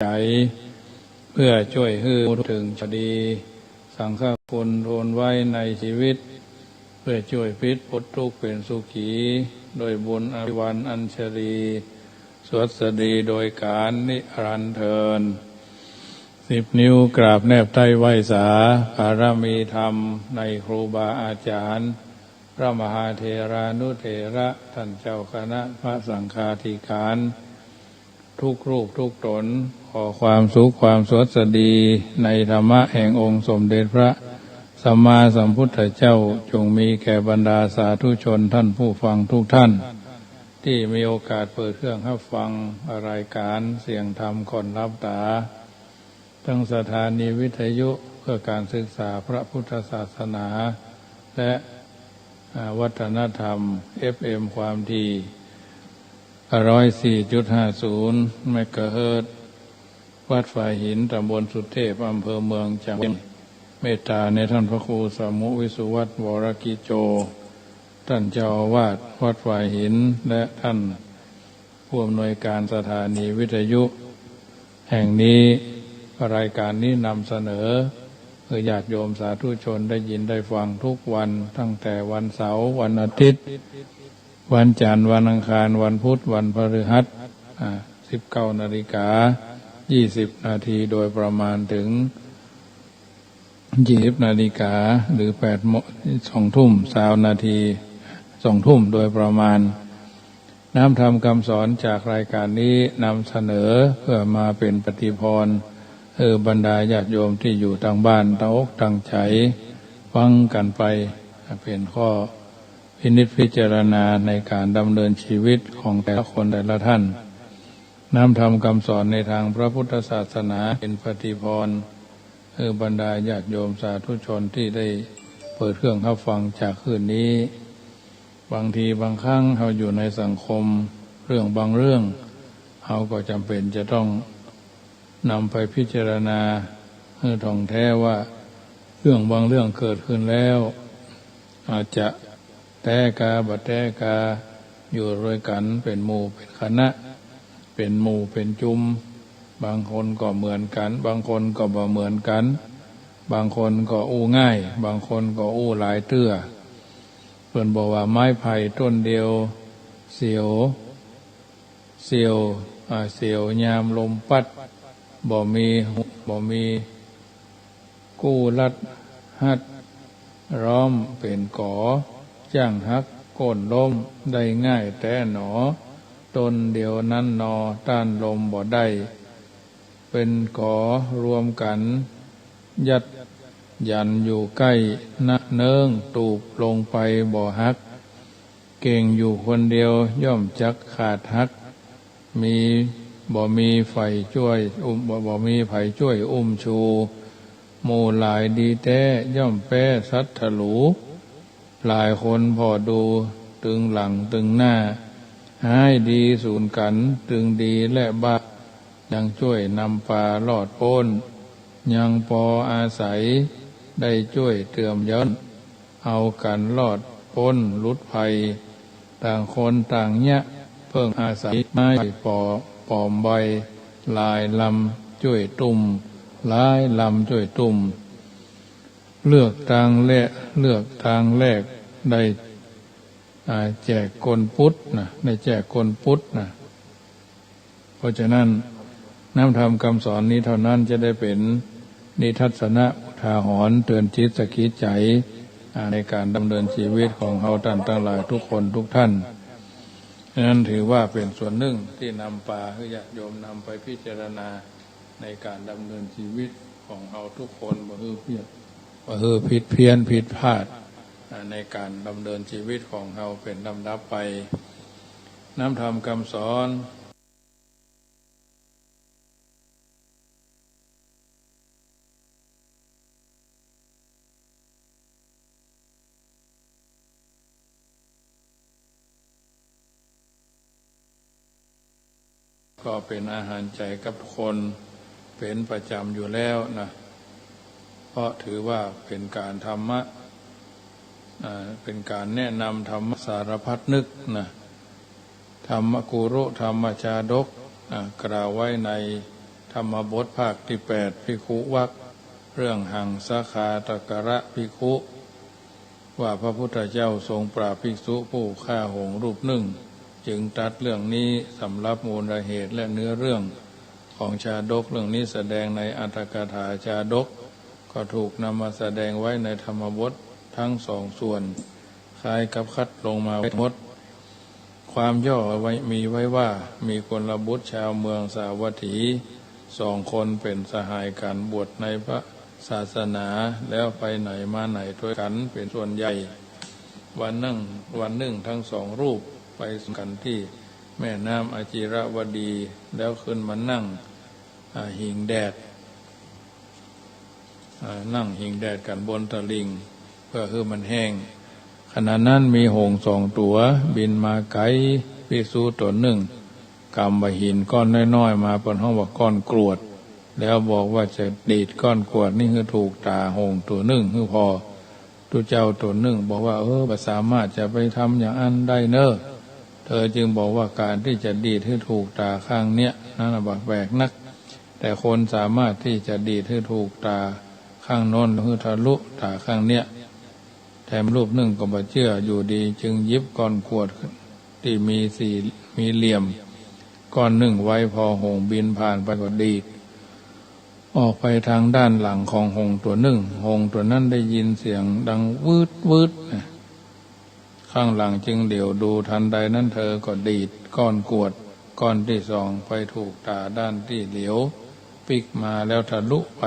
ใจเพื่อช่วยให้ถึงจะดีสังฆคุณโทนไว้ในชีวิตเพื่อช่วยพิษพ้นทุกข์เป็นสุขีโดยบุญอภิวันอัญชลีสวัสดีโดยการนิรันดร์เทิน10 นิ้วกราบแนบใต้ไหวสาบารมีธรรมในครูบาอาจารย์พระมหาเถรานุเถระท่านเจ้าคณะพระสังฆาธิการทุกรูปทุกตนขอความสุขความสวัสดีในธรรมะแห่งองค์สมเด็จพระสัมมาสัมพุทธเจ้าจงมีแก่บรรดาสาธุชนท่านผู้ฟังทุกท่านที่มีโอกาสเปิดเครื่องรับฟังรายการเสียงธรรมก่อนรับตาทั้งสถานีวิทยุเพื่อการศึกษาพระพุทธศาสนาและวัฒนธรรม FM ความถี่104.50 เมกะเฮิรตซ์วัดฝ่ายหินตำบลสุเทพอำเภอเมืองจังหวัดเมตตาในท่านพระครูสมุวิสุวัฒน์วรกิโจท่านเจ้าอาวาสวัดฝ่ายหินและท่านผู้อำนวยการสถานีวิทยุแห่งนี้รายการนี้นำเสนอเพื่อญาติโยมสาธุชนได้ยินได้ฟังทุกวันตั้งแต่วันเสาร์วันอาทิตย์วันจันทร์วันอังคารวันพุธวันพฤหัส19 นาฬิกา 20 นาทีโดยประมาณถึง20 นาฬิกาหรือ2 ทุ่ม20 นาที2 ทุ่มโดยประมาณน้ำธรรมคำสอนจากรายการนี้นำเสนอเพื่อมาเป็นปฏิพรบรรดาญาติโยมที่อยู่ทางบ้านตั้งอกตั้งใจฟังกันไปเป็นข้อพินิจพิจารณาในการดำเนินชีวิตของแต่ละคนแต่ละท่านน้ำธรรมคำสอนในทางพระพุทธศาสนาเป็นปฏิพรบรรดาญาติโยมสาธุชนที่ได้เปิดเครื่องรับฟังจากคืนนี้บางทีบางครั้งเราอยู่ในสังคมเรื่องบางเรื่องเราก็จำเป็นจะต้องนำไปพิจารณาท่องแท้ว่าเรื่องบางเรื่องเกิดขึ้นแล้วอาจจะแต่กาบัดแต่กาอยู่ด้วยกันเป็นหมู่เป็นคณะเป็นหมู่เป็นจุมบางคนก็เหมือนกันบางคนก็บ่เหมือนกันบางคนก็อู้ง่ายบางคนก็อู้หลายเตื้อเพิ่นบอกว่าไม้ไผ่ต้นเดียวเสียวยามลมพัดบ่มีกู้ลัดฮัดร้อมเป็นก่อจ้างฮักโค่นล้มได้ง่ายแต่หนอต้นเดียวนั้นนอต้านลมบ่ได้เป็นก่อรวมกันยัดยันอยู่ใกล้นะเนิ้งตูบลงไปบ่ฮักเก่งอยู่คนเดียวย่อมจักขาดฮักบ่มีไฟช่วยบ่มีไฟช่วยชูหมู่หลายดีแท้ย่อมแป้สัตถลูหลายคนพอดูตึงหลังตึงหน้าให้ดีสูนกันตึงดีและบ้ายังช่วยนำปลารอดพ้นยังพออาศัยได้ช่วยเตือมย้อนเอากันรอดพ้นลุดภัยต่างคนต่างเนี่ยเพิ่งอาศัยไม้ปอมใบลายลำช่วยตุ่มลายลำช่วยตุ่มเลือกทางแรกได้แจกกลพุทธนะได้แจกกลพุทธนะเพราะฉะนั้นน้ำธรรมคำสอนนี้เท่านั้นจะได้เป็นนิทัศนะอุทาหรณ์เตือนจิตสกิจใจในการดำเนินชีวิตของเราท่านทั้งหลายทุกคนทุกท่านนั้นถือว่าเป็นส่วนหนึ่งที่นำพาให้ญาติโยมนำไปพิจารณาในการดำเนินชีวิตของเราทุกคนบ่ฮือผิดเพี้ยนผิดพลาดในการดำเนินชีวิตของเราเป็นลำดับไปน้ำธรรมคำสอนก็เป็นอาหารใจกับคนเป็นประจำอยู่แล้วนะเพราะถือว่าเป็นการธรรมะเป็นการแนะนำธรรมสารพัดนึกนะธรรมกุรุธรรมชาดกกล่าวไว้ใน ธรรมบทภาคที่8ภิกขุวรรคเรื่องหังสาขาตกระภิกขุว่าพระพุทธเจ้าทรงปราบภิกษุผู้ฆ่าหงส์รูปหนึ่งจึงตรัสเรื่องนี้สำรับมูลเหตุและเนื้อเรื่องของชาดกเรื่องนี้แสดงในอรรถกถาชาดกก็ถูกนำมาแสดงไว้ในธรรมบททั้งสองส่วนคล้ายกับคัดลงมาหมดความย่อไว้มีไว้ว่ามีคนละบุตรชาวเมืองสาวัตถี2 คนเป็นสหายกันบวชในพระศาสนาแล้วไปไหนมาไหนด้วยกันเป็นส่วนใหญ่วันหนึ่งทั้ง2 รูปไปกันที่แม่น้ำอจิรวดีแล้วขึ้นมานั่งหิงแดดกันบนตลิ่งเพื่อให้มันแห้งขณะนั้นมีหงส์2 ตัวบินมาไกลภิกษุตนหนึ่งกำบหินก้อนน้อยๆมาเป็นห้องว่าก้อนกรวดแล้วบอกว่าจะดีดก้อนกรวดนี่คือถูกตาหงส์ตัวหนึ่งคือพอตัวเจ้าตัวหนึ่งบอกว่าสามารถจะไปทำอย่างอันได้เนอะเธอจึงบอกว่าการที่จะดีดให้ถูกตาข้างเนี้ยนั่นบักแบกนักแต่คนสามารถที่จะดีดให้ถูกตาข้างโน้นคือทะลุตาข้างเนี้ยแถมรูปหนึ่งก็บ่เชื่ออยู่ดีจึงหยิบก้อนกรวดที่มีเหลี่ยมก้อนหนึ่งไว้พอหงส์บินผ่านไปก็ดีดออกไปทางด้านหลังของหงส์ตัวหนึ่งหงส์ตัวนั้นได้ยินเสียงดังวืดวืดข้างหลังจึงเดี่ยวดูทันใดนั้นเธอก็ดีดก้อนกรวดก้อนที่2ไปถูกตาด้านที่เหลียวปิกมาแล้วทะลุไป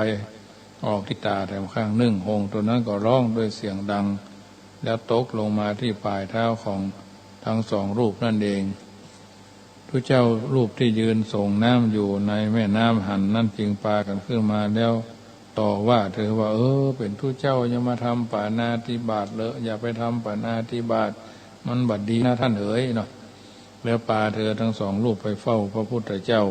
ออกที่ตาแถมข้างหนึ่งหงส์ตัวนั้นก็ร้องด้วยเสียงดังแล้วตกลงมาที่ปลายเท้าของทั้ง2 รูปนั่นเองพระเจ้ารูปที่ยืนส่งน้ำอยู่ในแม่น้ำหันนั่นจึงพากันขึ้นมาแล้วต่อว่าเธอว่าเป็นผู้เจ้าอย่ามาทำปาณาติบาตเลยอย่าไปทำปาณาติบาตมันบัดดีนะท่านเอ๋ยเนาะแล้วพาเธอทั้ง2 รูปไปเฝ้าพระพุทธเจ้า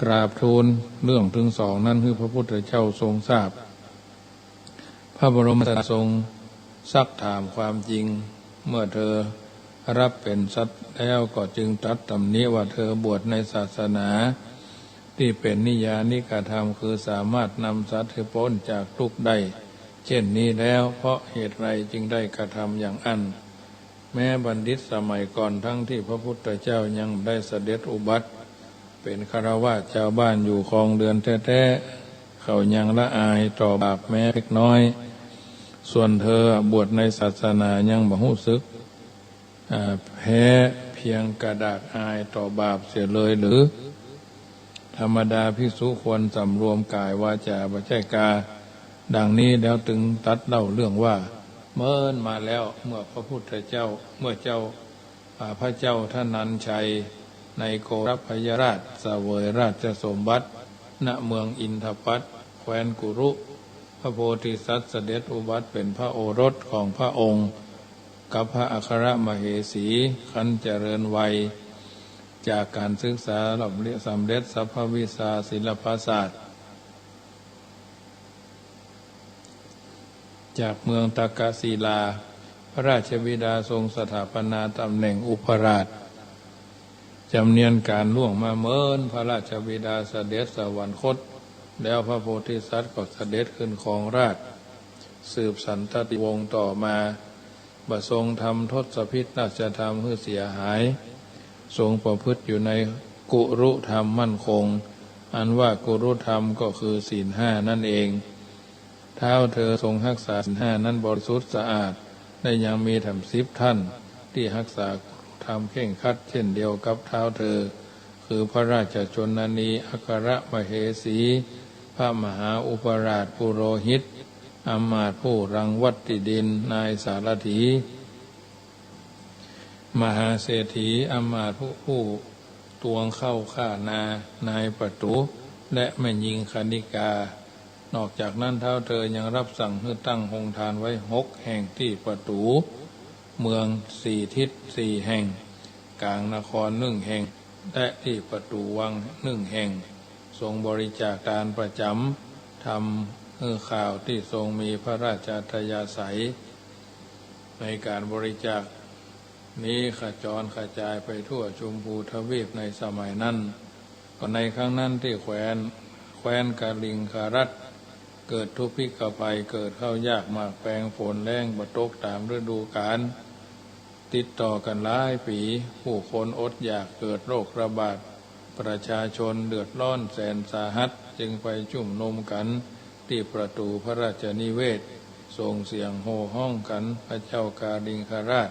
กราบทูลเรื่องถึง2นั้นคือพระพุทธเจ้าทรงทราบพระบรมศาสดาทรงซักถามความจริงเมื่อเธอรับเป็นสัตว์แล้วก็จึงตรัสตำหนิว่าเธอบวชในศาสนาที่เป็นนิยานิกธรรมคือสามารถนำสัตว์ให้พ้นจากทุกข์ได้เช่นนี้แล้วเพราะเหตุไรจึงได้กระทำอย่างอันแม้บัณฑิตสมัยก่อนทั้งที่พระพุทธเจ้ายังได้เสด็จอุบัติเป็นฆราวาสชาวบ้านอยู่ครองเรือนแท้ๆเขายังละอายต่อบาปแม้เล็กน้อยส่วนเธอบวชในศาสนายังบ่รู้สึกแพ้เพียงกระดากอายต่อบาปเสียเลยหรือธรรมดาภิกษุควรสำรวมกายวาจาบ่ใช่กาดังนี้แล้วถึงตัดเล่าเรื่องว่าเมื่อมาแล้วเมื่อพระพุทธเจ้าพระเจ้าท่านนันชัยในโกรพยราชเสวยราชสมบัติณเมืองอินทปัตแคว้นกุรุพระโพธิสัตว์เสด็จอุบัติเป็นพระโอรสของพระองค์กับพระอัครมเหสีขันเจริญวัยจากการศึกษาสำเร็จสัพพวิชาศิลปศาสตร์จากเมืองตากศิลาพระราชบิดาทรงสถาปนาตำแหน่งอุปราชจำเนียนการล่วงมาเมินพระราชบิดาเสด็จสวรรคตแล้วพระโพธิสัตว์ก็เสด็จขึ้นครองราชย์สืบสันตติวงศ์ต่อมาบ่ทรงทำทศพิธราชธรรมให้เสียหายทรงประพฤติอยู่ในกุรุธรรมมั่นคงอันว่ากุรุธรรมก็คือศีล 5นั่นเองเท้าเธอทรงรักษาศีล 5นั้นบริสุทธิ์สะอาดได้ยังมีธรรม10ท่านที่รักษาธรรมเข่งครัดเช่นเดียวกับเท้าเธอคือพระราชชนนีอัครมเหสีพระมหาอุปราชปุโรหิตอำมาตย์ผู้รังวัตติดินนายสารถีมหาเศรษฐีอำมาตย์ผู้ตวงเข้าฆ่านานายปตุและแม่หญิงคณิกานอกจากนั้นเท้าเธอยังรับสั่งให้ตั้งโรงทานไว้6 แห่งที่ปตุเมือง4 ทิศ4 แห่งกลางนคร1 แห่งและที่ประตูวัง1 แห่งทรงบริจาคทานประจำทำข่าวที่ทรงมีพระราชอัธยาศัยในการบริจาค นี้ขจรกระจายไปทั่วชมพูทวีปในสมัยนั้นก็ในครั้งนั้นที่แคว้นกาลิงคารัตเกิดทุพพิกภัยเกิดข้าวยากหมากแปลงฝนแรงบ่ตกตามฤดูกาลติดต่อกันหลายปีผู้คนอดอยากเกิดโรคระบาดประชาชนเดือดร้อนแสนสาหัสจึงไปจุ่มนุมกันที่ประตูพระราชนิเวศส่งเสียงโห่ห้องกันพระเจ้ากาลิงคราช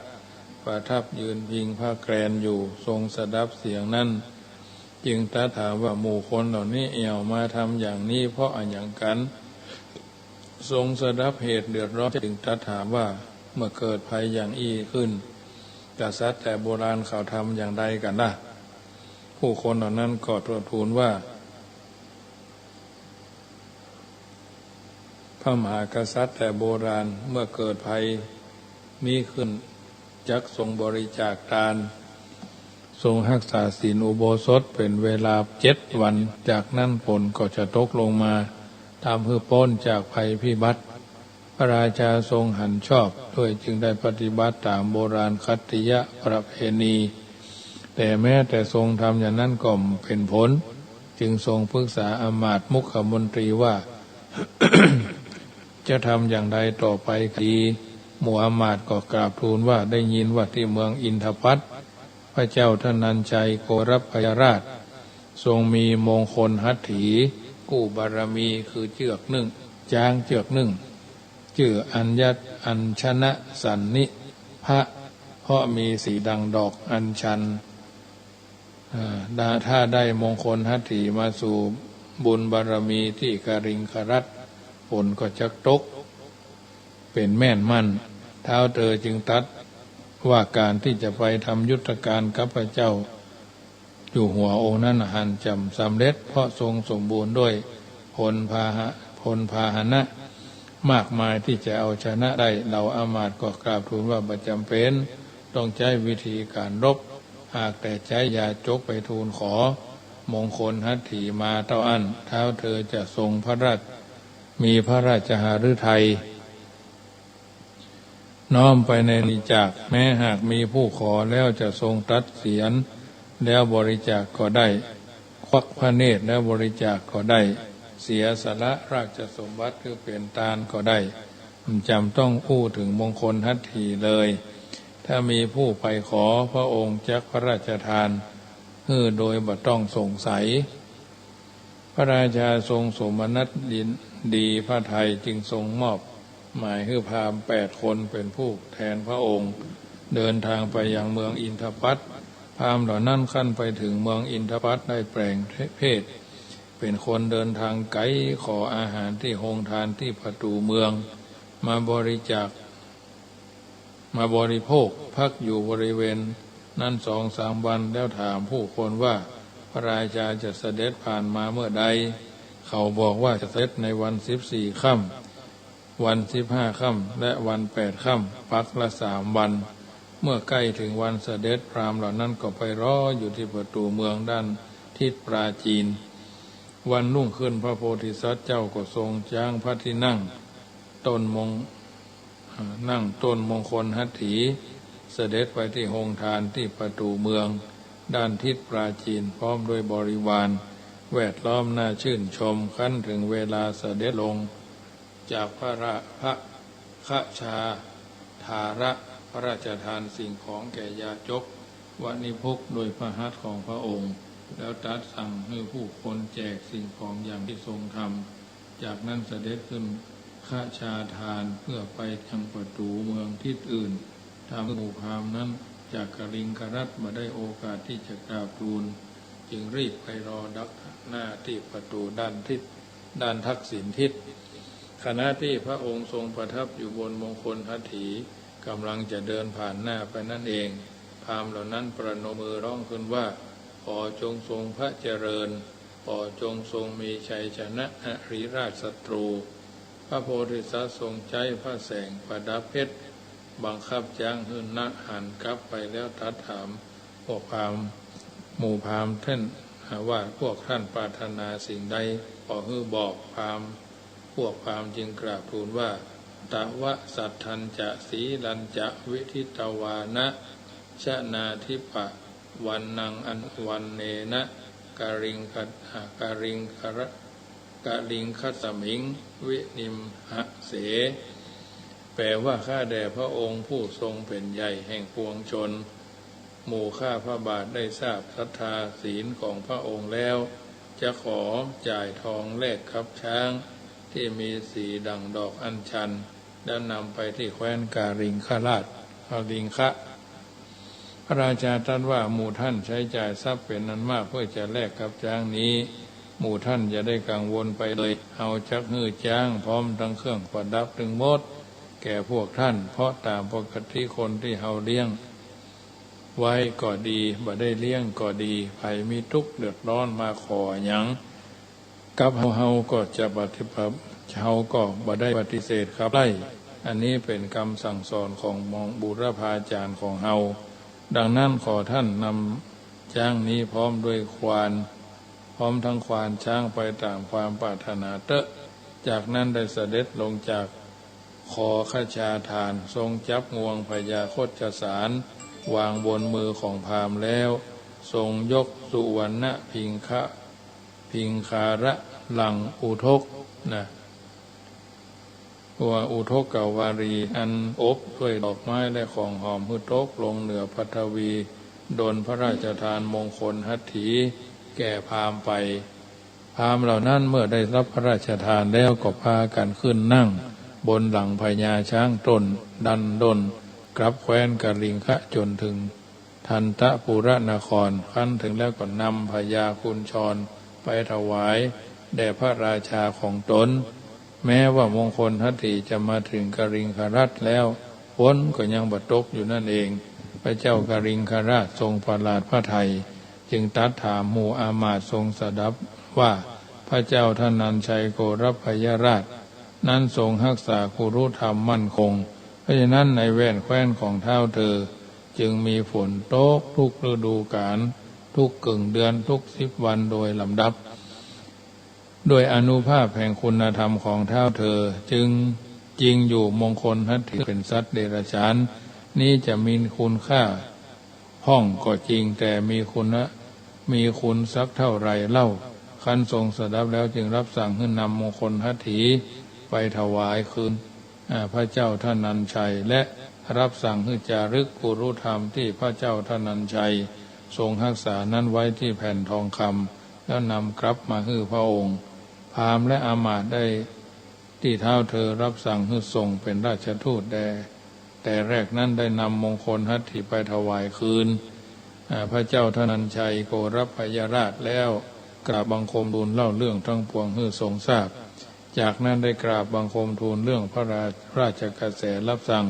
ประทับยืนพิงพระแกรนอยู่ทรงสดับเสียงนั้นจึงตรัสถามว่าหมู่คนเหล่านี้เอี่ยวมาทำอย่างนี้เพราะอะไรอย่างกันทรงสดับเหตุเดือดร้อนจึงตรัสถามว่าเมื่อเกิดภัยอย่างอี้ขึ้นกษัตริย์แต่โบราณเขาทำอย่างใดกันล่ะผู้คนเหล่านั้นก็ทูลว่าพระมหากษัตริย์แต่โบราณเมื่อเกิดภัยนี้ขึ้นจักทรงบริจาคทานทรงรักษาศีลอุโบสถเป็นเวลา7 วันจากนั้นฝนก็จะตกลงมาทำให้พ้นจากภัยพิบัติพระราชาทรงหันชอบด้วยจึงได้ปฏิบัติตามโบราณคัตติยประเพณีแต่แม้แต่ทรงทำอย่างนั้นก็เป็นผลจึงทรงปรึกษาอมาตย์มุขมนตรีว่า จะทำอย่างไรต่อไปดีหมู่อมาตย์ก็กราบทูลว่าได้ยินว่าที่เมืองอินทปัตพระเจ้าธนัญชัยโกรพยราชทรงมีมงคลหัตถีกู้บารมีคือเจือกนึ่งจางเจือกนึ่งชื่ออัญชนะสันนิพระเพราะมีสีดังดอกอัญชันถ้าได้มงคลหัตถีมาสู่บุญบารมีที่กาลิงครัตผลก็จะตกเป็นแม่นมั่นเท้าเธอจึงตัดว่าการที่จะไปทำยุทธการกับพระเจ้าอยู่หัวองค์นั้นหันจำสำเร็จเพราะทรงสมบูรณ์ด้วยพลพาหนะมากมายที่จะเอาชนะได้เราอามาตย์ก็กราบทูลว่าประจำเป็นต้องใช้วิธีการรบหากแต่ใจอย่าจกไปทูลขอมงคลหัตถีมาเท่าอันเท้าเธอจะทรงมีพระราชหฤทัยน้อมไปในบริจาคแม้หากมีผู้ขอแล้วจะทรงตัดเสียนแล้วบริจาคก็ได้ควักพระเนตรแล้วบริจาคก็ได้เสียสละราชสมบัติคือเปลี่ยนตาลก็ได้จำต้องพูดถึงมงคลหัตถีเลยถ้ามีผู้ไปขอพระองค์จักพระราชทานโดยบ่ต้องสงสัยพระราชาทรงสมนัสดีพระทัยจึงทรงมอบหมายให้พราหมณ์8 คนเป็นผู้แทนพระองค์เดินทางไปยังเมืองอินทปัตพราหมณ์เหล่านั้นขั้นไปถึงเมืองอินทปัตได้แปลงเพศเป็นคนเดินทางไกลขออาหารที่โรงทานที่ประตูเมืองมาบริโภคพักอยู่บริเวณนั้น2-3 วันแล้วถามผู้คนว่าพระราชาจะเสด็จผ่านมาเมื่อใดเขาบอกว่าจะเสด็จในวัน14 ค่ำวัน15 ค่ำและวัน8 ค่ำพักละ3 วันเมื่อใกล้ถึงวันเสด็จพราหมณ์เหล่านั้นก็ไปรออยู่ที่ประตูเมืองด้านทิศปราจีนวันรุ่งขึ้นพระโพธิสัตว์เจ้าก็ทรงจ้างพระที่นั่งต้นมงคลหัตถีเสด็จไปที่โรงทานที่ประตูเมืองด้านทิศปราจีนพร้อมด้วยบริวารแวดล้อมน่าชื่นชมขั้นถึงเวลาเสด็จลงจากพระคชาธาระพระราชทานสิ่งของแก่ยาจกวณิพุกโดยพระหัตถ์ของพระองค์แล้วตรัสสั่งให้ผู้คนแจกสิ่งของอย่างที่ทรงทำจากนั้นเสด็จขึ้นคชาทานเพื่อไปยังประตูเมืองทิศอื่นทางหมู่พราหมณ์นั้นจากกลิงครัตมาได้โอกาสที่จะกราบทูลจึงรีบไปรอดักหน้าที่ประตูด้านทักษิณทิศขณะที่พระองค์ทรงประทับอยู่บนมงคลหัตถีกำลังจะเดินผ่านหน้าไปนั่นเองพราหมณ์เหล่านั้นประนมมือร้องขึ้นว่าขอจงทรงพระเจริญขอจงทรงมีชัยชนะอริราชศัตรูพระโพธิสัตว์ทรงใช้พระแสงประดับเพชรบังคับจ้างให้นักหันกลับไปแล้วตรัสถามพวกพราหมณ์หมู่พราหมณ์ท่านว่าพวกท่านปรารถนาสิ่งใดขอให้บอกพราหมณ์พวกพราหมณ์จึงกราบทูลว่าตวะสัทธันจะสีลันจะวิทิตวานะ ชนาทิปะวันนังอันวันเนนะกาลิงคัตกาลิงคระกาลิงคัสมิงวินิมหะเสแปลว่าข้าแด่พระองค์ผู้ทรงเป็นใหญ่แห่งปวงชนหมู่ข้าพระบาทได้ทราบศรัทธาศีลของพระองค์แล้วจะขอจ่ายทองแลกคับช้างที่มีสีดังดอกอัญชันแล้วนำไปที่แคว้นกาลิงคราชกาลิงคะพระราชาตรัสว่าหมู่ท่านใช้จ่ายทรัพย์เป็นนั้นมากเพื่อจะแลกกับช้างนี้หมู่ท่านจะได้กังวลไปเลยเอาจักหื้อช้างพร้อมทั้งเครื่องประดับถึงหมดแก่พวกท่านเพราะตามปกติคนที่เฮาเลี้ยงไว้ก็ดีบ่ได้เลี้ยงก็ดีใครมีทุกข์เดือดร้อนมาขอหยังกับเฮาก็จะปฏิบัติเฮาก็บ่ได้ปฏิเสธครับไล่อันนี้เป็นคำสั่งสอนของมองบุรพาจารย์ของเฮาดังนั้นขอท่านนำช้างนี้พร้อมด้วยควานพร้อมทั้งควานช้างไปตามความปรารถนาเตอะจากนั้นได้เสด็จลงจากคอขชาทานทรงจับงวงพญาโคชสารวางบนมือของพราหมณ์แล้วทรงยกสุวรรณพิงคาระหลังอุทกนะตัวอุทกกวารีอันอบด้วยดอกไม้และของหอมหุตกลงเหนือพัทวีดลพระราชทานมงคลหัตถีแก่พราหมณ์ไปพราหมณ์เหล่านั้นเมื่อได้รับพระราชทานแล้วก็พากันขึ้นนั่งบนหลังพญาช้างตนดันดนกลับแคว้นกลิงคะจนถึงทันตปุระนครขั้นถึงแล้วก็นำพญาคุณชรไปถวายแด่พระราชาของตนแม้ว่ามงคลหัตถีจะมาถึงกลิงคราชแล้วฝนก็ยังบัดตกอยู่นั่นเองพระเจ้ากลิงคราชทรงประหลาดพระทัยจึงตรัสถามหมู่อามาตย์ทรงสดับว่าพระเจ้าท่านนันชัยโกรพยราชนั้นทรงรักษาคุรุธรรมมั่นคงเพราะฉะนั้นในแว่นแคว้นของเท้าเธอจึงมีฝนตกทุกฤดูกาลทุกกึ่งเดือนทุก10 วันโดยลำดับโดยอนุภาพแห่งคุณธรรมของเท้าเธอจึงจริงอยู่มงคลหัตถีเป็นสัตว์เดรัจฉานนี้จะมีคุณค่าห้องก็จริงแต่มีคุณสักเท่าไรเล่าคันทรงสดับแล้วจึงรับสั่งให้นำมงคลหัตถีไปถวายคืนพระเจ้าท่านนันชัยและรับสั่งให้จารึกกุรุธรรมที่พระเจ้าท่านนันชัยทรงรักษานั้นไว้ที่แผ่นทองคำแล้วนำกลับมาให้พระองค์พราหมณ์และอามาตย์ได้ที่เท้าเธอรับสั่งให้ส่งเป็นราชทูตแต่แรกนั้นได้นำมงคลหัตถีไปถวายคืนพระเจ้าท่านนันชัยโกรพยราชแล้วกราบบังคมทูลเล่าเรื่องทั้งปวงให้ทรงทราบจากนั้นได้กราบบังคมทูลเรื่องพระราชกระแสรับสั่ง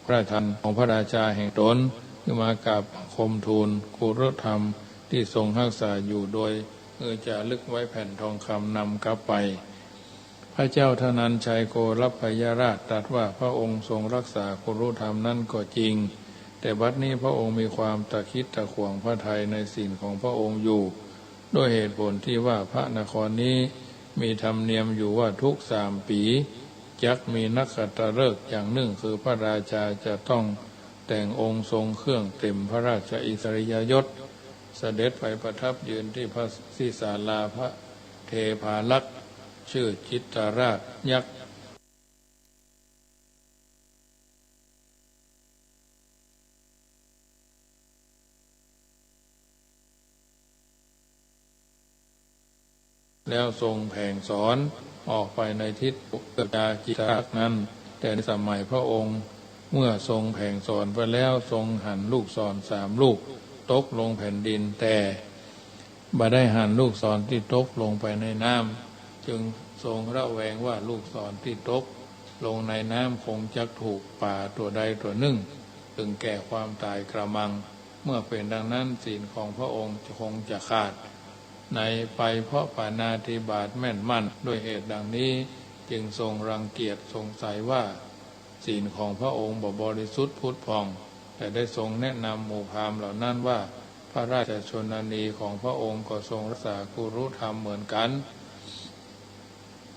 พระราชทานของพระราชาแห่งตนขึ้นมากราบบังคมทูลกุรุธรรมที่ทรงรักษาอยู่โดยจะลึกไว้แผ่นทองคำนำกลับไปพระเจ้าธนัญชัยโกรพยราชตรัสว่าพระองค์ทรงรักษากุรุธรรมนั้นก็จริงแต่บัดนี้พระองค์มีความตะคิดตะขวงพระทัยในศีลของพระองค์อยู่ด้วยเหตุผลที่ว่าพระนครนี้มีธรรมเนียมอยู่ว่าทุก3 ปีจักมีนักขัตฤกษ์อย่างหนึ่งคือพระราชาจะต้องแต่งองค์ทรงเครื่องเต็มพระราชอิสริยยศเสด็จไปประทับยืนที่พระศิศาลาพระเทพาลักษณ์ชื่อจิตตราชยักษ์แล้วทรงแผ่สอนออกไปในทิศเกิดจากจิตตราชนั้นแต่ในสมัยพระองค์เมื่อทรงแผ่สอนไปแล้วทรงหั่นลูกศร3 ลูกตกลงแผ่นดินแต่บ่ได้หั่นลูกศรที่ตกลงไปในน้ำจึงทรงระแวงว่าลูกศรที่ตกลงในน้ำคงจะถูกป่าตัวใดตัวหนึ่งจึงแก่ความตายกระมังเมื่อเป็นดังนั้นศีลของพระองค์คงจะขาดในไปเพราะปาณาติบาตแม่นมั่นด้วยเหตุดังนี้จึงทรงรังเกียจสงสัยว่าศีลของพระองค์บริสุทธิ์ผุดผ่องแต่ได้ทรงแนะนำหมู่พราหมณ์เหล่านั้นว่าพระราชชนนีของพระองค์ก็ทรงรักษากุรุธรรมเหมือนกัน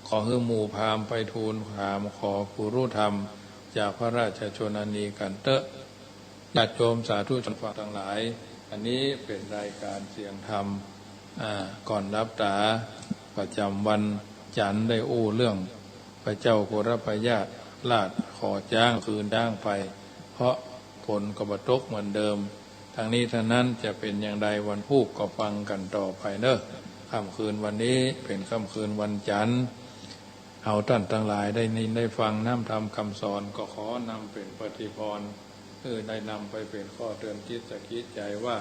ขอให้หมู่พราหมณ์ไปทูลถามขอกุรุธรรมจากพระราชชนนีกันเตอะ ญาติโยมสาธุชนฟังทั้งหลายอันนี้เป็นรายการเสียงธรรมก่อนรับตาประจำวันจันทร์ได้อู้เรื่องพระเจ้าโกรพญาติลาดขอจ้างคืนจ้างไปเพราะผลกบตกเหมือนเดิมทางนี้ทางนั้นจะเป็นอย่างไรวันพุธก็ฟังกันต่อไปเนอะค่ำคืนวันนี้เป็นค่ำคืนวันจันทร์เอาท่านทั้งหลายได้ยินได้ฟังน้ำธรรมคำสอนก็ขอนำเป็นปฏิพรได้นำไปเป็นข้อเตือนจิตสะกิดใจว่า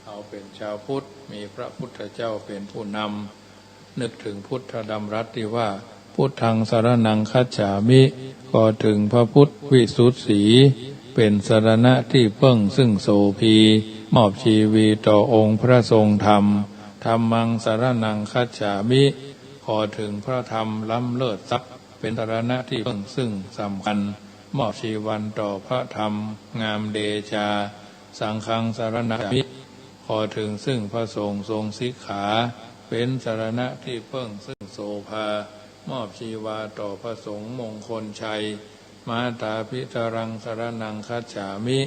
เอาเป็นชาวพุทธมีพระพุทธเจ้าเป็นผู้นำนึกถึงพุทธดำรัสที่ว่าพุทธังสรณังคัจฉามิก็ถึงพระพุทธวิสุทธิสีเป็นสรณะที่เพิ่งซึ่งโสภีมอบชีวีต่อองค์พระทรงธรรมธัมมังสรณังคัจฉามิขอถึงพระธรรมล้ำเลิศทรัพย์เป็นสรณะที่เพิ่งซึ่งสำคัญมอบชีวันต่อพระธรรมงามเดชาสังฆังสรณะมิขอถึงซึ่งพระสงฆ์ทรงสิกขาเป็นสรณะที่เพิ่งซึ่งโสภามอบชีวาต่อพระสงฆ์มงคลชัยมาตาพิตรังสรณังคัจฉามิ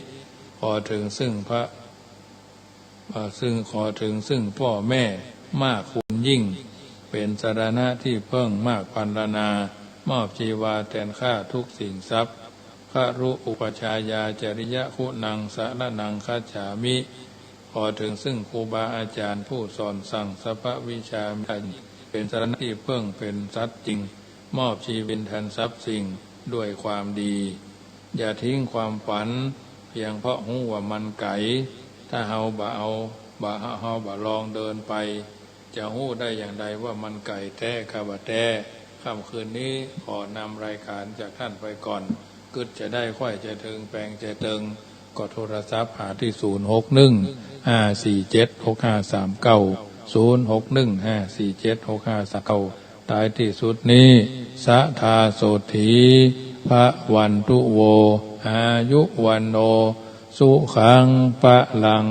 ขอถึงซึ่งขอถึงซึ่งพ่อแม่มากคุณยิ่งเป็นสรณะที่เพิ่งมากพันนามอบชีวาแทนข้าทุกสิ่งทรัพย์ขรุอุปชายาจริยะคุณังสรณังคัจฉามิขอถึงซึ่งครูบาอาจารย์ผู้สอนสั่งสัพพวิชาเป็นสรณะที่เพิ่งเป็นสัตว์จริงมอบชีวิตแทนทรัพย์สิ่งด้วยความดีอย่าทิ้งความฝันเพียงเพราะหูว่ามันไก่ถ้าเฮาบ่ลองเดินไปจะหู้ได้อย่างใดว่ามันไก่แท้ข้าบ่แท้ค่ำคืนนี้ขอนำรายการจากท่านไปก่อนกึดจะได้ค่อยจะถึงแปลงจะเติงก็โทรศัพท์หาที่06154765390615476539ตายที่สุดนี้สะทาโสถีพระวันตุโวอายุวันโนสุขังปะลัง